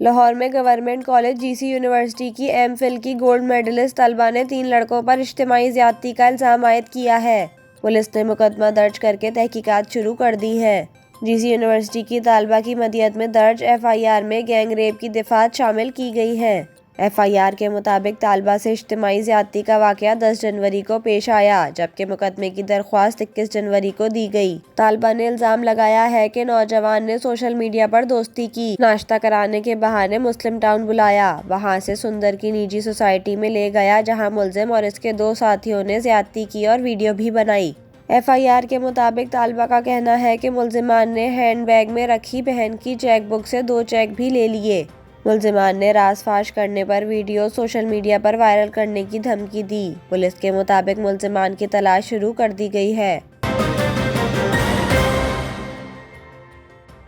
لاہور میں government college جی سی university کی M Phil کی گولڈ میڈلسٹ طالبہ نے 3 لڑکوں پر اجتماعی زیادتی کا الزام عائد کیا ہے۔ پولیس نے مقدمہ درج کرکے تحقیقات شروع کر دی ہیں۔ جی سی یونیورسٹی کی طالبہ کی مدیت میں درج ایف آئی آر میں گینگ ریپ کی دفعات شامل کی گئی ہیں۔ ایف آئی آر کے مطابق طالبہ سے اجتماعی زیادتی کا واقعہ 10 جنوری کو پیش آیا، جبکہ مقدمے کی درخواست 21 جنوری کو دی گئی۔ طالبہ نے الزام لگایا ہے کہ نوجوان نے سوشل میڈیا پر دوستی کی، ناشتہ کرانے کے بہانے مسلم ٹاؤن بلایا، وہاں سے سندر کی نجی سوسائٹی میں لے گیا جہاں ملزم اور اس کے 2 ساتھیوں نے زیادتی کی اور ویڈیو بھی بنائی۔ ایف آئی آر کے مطابق طالبہ کا کہنا ہے کہ ملزمان نے ہینڈ بیگ میں رکھی بہن کی چیک بک سے 2 چیک بھی لے لیے۔ ملزمان نے راز فاش کرنے پر ویڈیو سوشل میڈیا پر وائرل کرنے کی دھمکی دی۔ پولیس کے مطابق ملزمان کی تلاش شروع کر دی گئی ہے۔